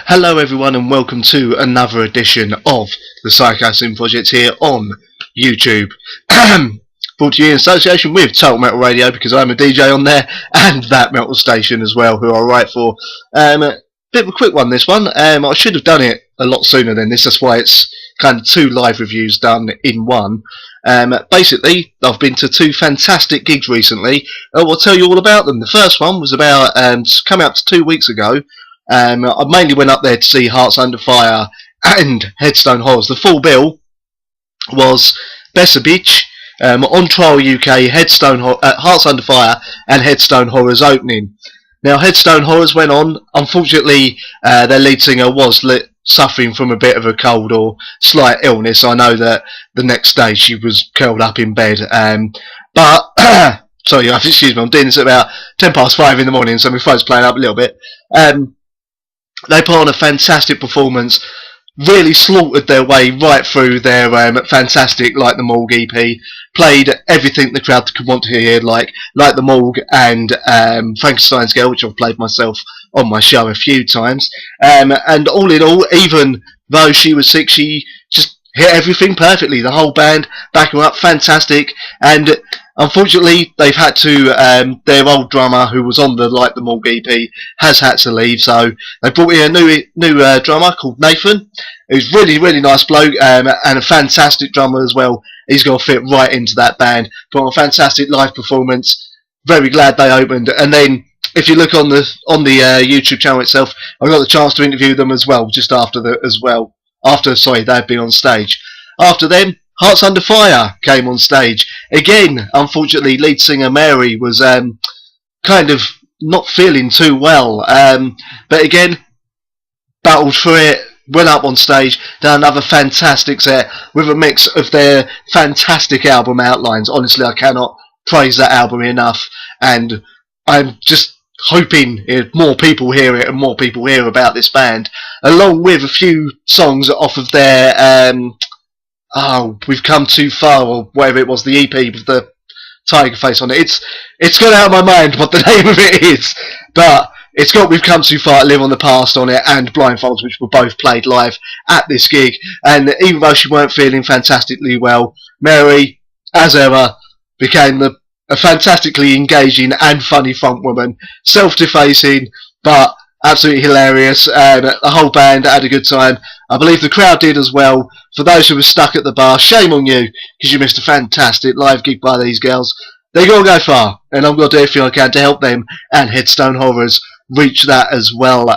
Hello everyone and welcome to another edition of the Psychosin project here on YouTube. Brought to you in association with Total Metal Radio, because I'm a DJ on there, and That Metal Station as well, who I write for. Bit of a quick one, this one. I should have done it a lot sooner than this. That's why it's kind of two live reviews done in one. Basically, I've been to two fantastic gigs recently. I'll tell you all about them. The first one was about coming up to 2 weeks ago. I mainly went up there to see Hearts Under Fire and Headstone Horrors. The full bill was Besserbitch, On Trial UK, Hearts Under Fire and Headstone Horrors opening. Now, Headstone Horrors went on. Unfortunately, their lead singer was suffering from a bit of a cold or slight illness. I know that the next day she was curled up in bed. But, sorry, excuse me, I'm doing this at about 5:10 in the morning, so my phone's playing up a little bit. They put on a fantastic performance, really slaughtered their way right through their fantastic Like the Morgue EP, played everything the crowd could want to hear, like the Morgue and Frankenstein's Girl, which I've played myself on my show a few times. And all in all, even though she was sick, she just hit everything perfectly. The whole band back her up, fantastic. And unfortunately, they've had to, their old drummer, who was on the Like the Morgue EP, has had to leave, so they brought in a new drummer called Nathan, who's really nice bloke, and a fantastic drummer as well. He's going to fit right into that band. Put on a fantastic live performance. Very glad they opened. And then, if you look on the YouTube channel itself, I got the chance to interview them as well, just after they'd been on stage. After them, Hearts Under Fire came on stage. Again, unfortunately, lead singer Mary was kind of not feeling too well. But again, battled through it, went up on stage, done another fantastic set with a mix of their fantastic album Outlines. Honestly, I cannot praise that album enough. And I'm just hoping more people hear it and more people hear about this band, along with a few songs off of their We've Come Too Far, or whatever it was, the EP with the tiger face on it. It's gone out of my mind what the name of it is, but it's got We've Come Too Far to Live on the Past on it, and Blindfolds, which were both played live at this gig. And even though she weren't feeling fantastically well, Mary, as ever, became a fantastically engaging and funny front woman, self-defacing, but absolutely hilarious. And the whole band had a good time. I believe the crowd did as well. For those who were stuck at the bar, shame on you, because you missed a fantastic live gig by these girls. They're going to go far, and I'm going to do everything I can to help them and Headstone Horrors reach that as well.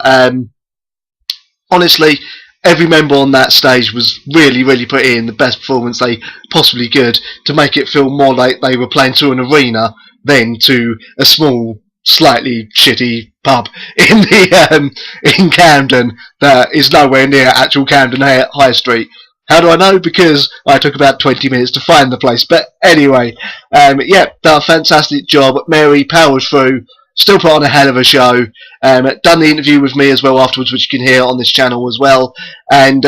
Honestly, every member on that stage was really put in the best performance they possibly could to make it feel more like they were playing to an arena than to a small, slightly shitty pub in Camden that is nowhere near actual Camden High Street. How do I know? Because I took about 20 minutes to find the place. But anyway, yeah, done a fantastic job. Mary powered through, still put on a hell of a show. Done the interview with me as well afterwards, which you can hear on this channel as well. And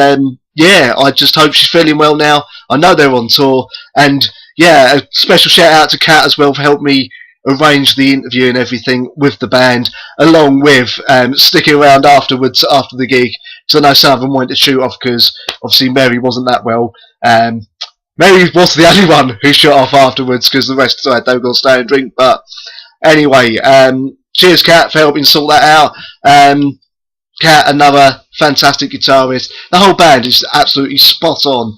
yeah, I just hope she's feeling well now. I know they're on tour. And yeah, a special shout out to Kat as well for helping me arrange the interview and everything with the band, along with sticking around afterwards after the gig. So I know some of them wanted to shoot off because obviously Mary wasn't that well. Mary was the only one who shot off afterwards because the rest decided they were going to stay and drink. But anyway, cheers Kat for helping sort that out. Kat, another fantastic guitarist. The whole band is absolutely spot on.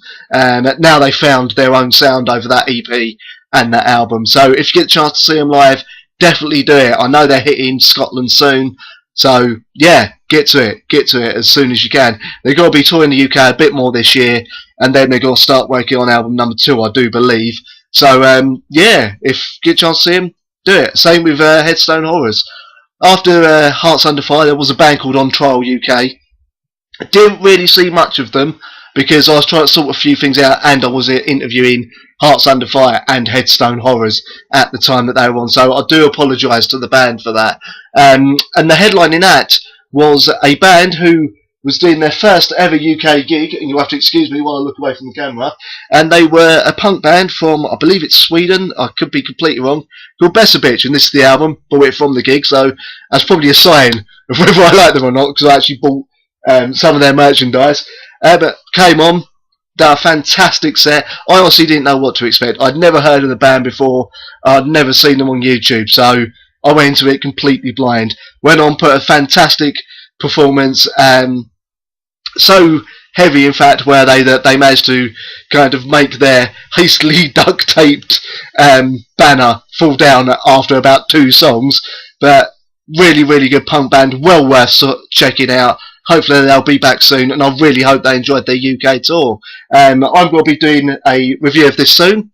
Now they found their own sound over that EP and that album. So if you get a chance to see them live, definitely do it. I know they're hitting Scotland soon. So yeah, get to it as soon as you can. They're going to be touring the UK a bit more this year, and then they're going to start working on album number 2, I do believe. So yeah, if you get a chance to see them, do it. Same with Headstone Horrors. After Hearts Under Fire, there was a band called On Trial UK. I didn't really see much of them because I was trying to sort a few things out, and I was interviewing Hearts Under Fire and Headstone Horrors at the time that they were on, so I do apologise to the band for that. And the headlining act was a band who was doing their first ever UK gig, and you'll have to excuse me while I look away from the camera, and they were a punk band from, I believe it's Sweden, I could be completely wrong, called Besserbitch, and this is the album, bought it from the gig, so that's probably a sign of whether I like them or not, because I actually bought some of their merchandise. But came on, done a fantastic set. I honestly didn't know what to expect. I'd never heard of the band before. I'd never seen them on YouTube, so I went into it completely blind. Went on, put a fantastic performance. So heavy, in fact, were they that they managed to kind of make their hastily duct-taped banner fall down after about 2 songs. But really, really good punk band, well worth checking out. Hopefully they'll be back soon, and I really hope they enjoyed their UK tour. I'm going to be doing a review of this soon,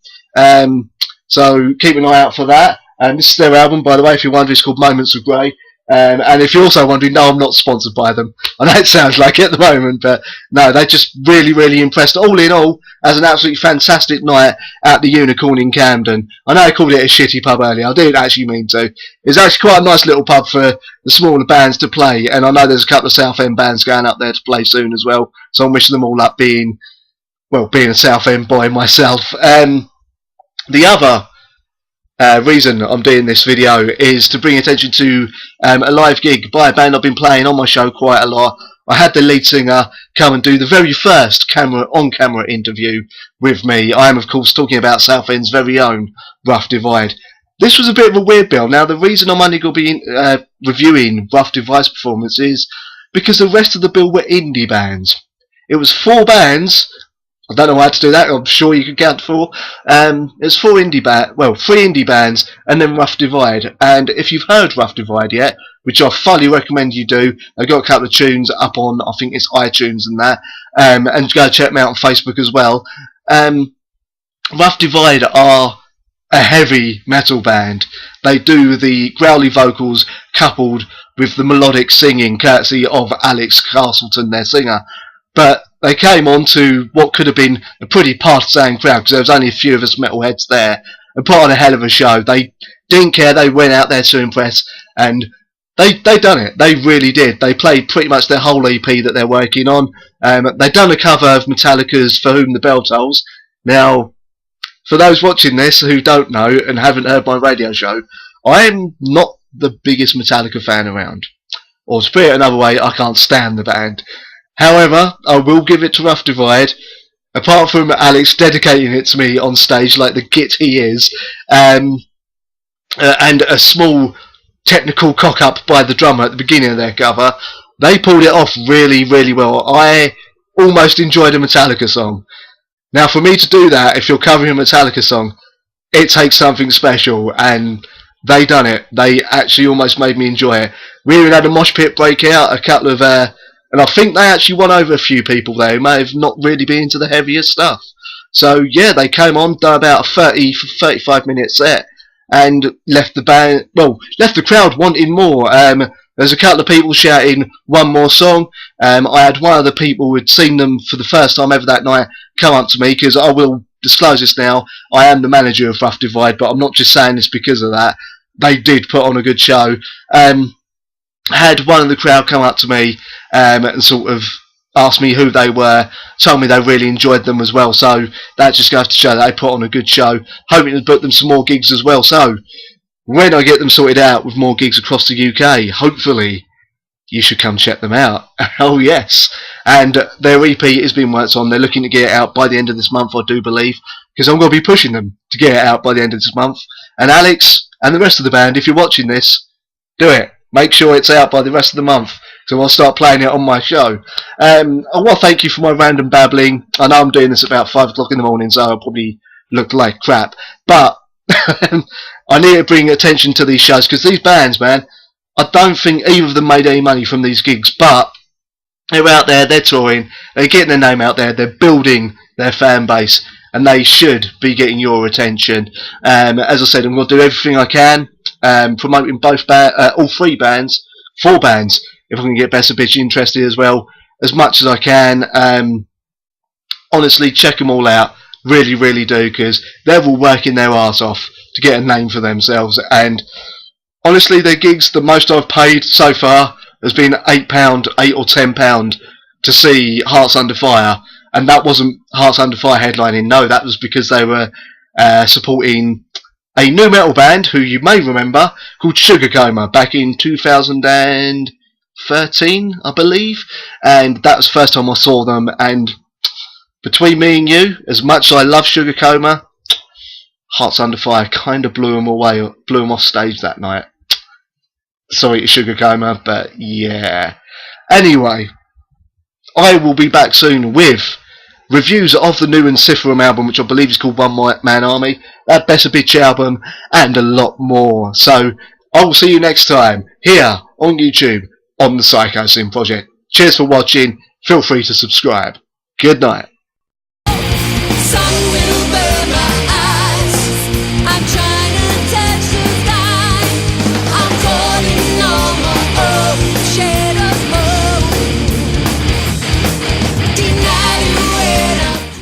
so keep an eye out for that. This is their album, by the way, if you're wondering. It's called Moments of Grey. And if you're also wondering, no, I'm not sponsored by them. I know it sounds like it at the moment, but no, they just really, really impressed. All in all, as an absolutely fantastic night at the Unicorn in Camden. I know I called it a shitty pub earlier. I didn't actually mean to. It's actually quite a nice little pub for the smaller bands to play, and I know there's a couple of Southend bands going up there to play soon as well. So I'm wishing them all luck, being a Southend boy myself. The other reason I'm doing this video is to bring attention to a live gig by a band I've been playing on my show quite a lot. I had the lead singer come and do the very first on-camera interview with me. I am, of course, talking about Southend's very own Rough Divide. This was a bit of a weird bill. Now, the reason I'm only going to be reviewing Rough Divide's performance is because the rest of the bill were indie bands. It was 4 bands. I don't know how to do that. I'm sure you can count 4. It's 3 indie bands, and then Rough Divide. And if you've heard Rough Divide yet, which I fully recommend you do, I've got a couple of tunes up on, I think it's iTunes and that, and go check them out on Facebook as well. Rough Divide are a heavy metal band. They do the growly vocals coupled with the melodic singing, courtesy of Alex Castleton, their singer. But they came on to what could have been a pretty partisan crowd, because there was only a few of us metalheads there, and put on a hell of a show. They didn't care. They went out there to impress, and they done it. They really did. They played pretty much their whole EP that they're working on. They've done a cover of Metallica's For Whom the Bell Tolls. Now, for those watching this who don't know and haven't heard my radio show, I am not the biggest Metallica fan around. Or to put it another way, I can't stand the band. However, I will give it to Rough Divide. Apart from Alex dedicating it to me on stage like the git he is, and a small technical cock-up by the drummer at the beginning of their cover, they pulled it off really, really well. I almost enjoyed a Metallica song. Now, for me to do that, if you're covering a Metallica song, it takes something special, and they done it. They actually almost made me enjoy it. We even had a mosh pit breakout, a couple of and I think they actually won over a few people there who may have not really been into the heavier stuff. So yeah, they came on, done about a 35 minute set, and left the crowd wanting more. There's a couple of people shouting one more song. I had one of the people who had seen them for the first time ever that night come up to me, because I will disclose this now, I am the manager of Rough Divide, but I'm not just saying this because of that. They did put on a good show. Had one of the crowd come up to me and sort of asked me who they were, told me they really enjoyed them as well, so that just goes to show that they put on a good show, hoping to book them some more gigs as well. So when I get them sorted out with more gigs across the UK, hopefully you should come check them out. Oh yes. And their EP is being worked on. They're looking to get it out by the end of this month, I do believe, because I'm going to be pushing them to get it out by the end of this month. And Alex and the rest of the band, if you're watching this, do it. Make sure it's out by the rest of the month, so I'll start playing it on my show. I want to thank you for my random babbling. I know I'm doing this about 5 o'clock in the morning, so I'll probably look like crap. But I need to bring attention to these shows, because these bands, man, I don't think either of them made any money from these gigs, but they're out there, they're touring, they're getting their name out there, they're building their fan base, and they should be getting your attention. As I said, I'm going to do everything I can, promoting all 3 bands, 4 bands, if I can get Besserbitch interested as well, as much as I can. Honestly, check them all out, really, really do, because they're all working their arse off to get a name for themselves. And honestly, their gigs, the most I've paid so far has been £8 or £10 to see Hearts Under Fire. And that wasn't Hearts Under Fire headlining, no, that was because they were supporting a new metal band who you may remember called Sugar Coma back in 2004, 13, I believe, and that was the first time I saw them. And between me and you, as much as I love Sugar Coma, Hearts Under Fire kind of blew them off stage that night. Sorry to Sugar Coma, but yeah. Anyway, I will be back soon with reviews of the new Encipherum album, which I believe is called One Man Army, that Besserbitch album, and a lot more. So, I will see you next time, here on YouTube, on the Psychosin Project. Cheers for watching, feel free to subscribe. Good night. Sun will burn.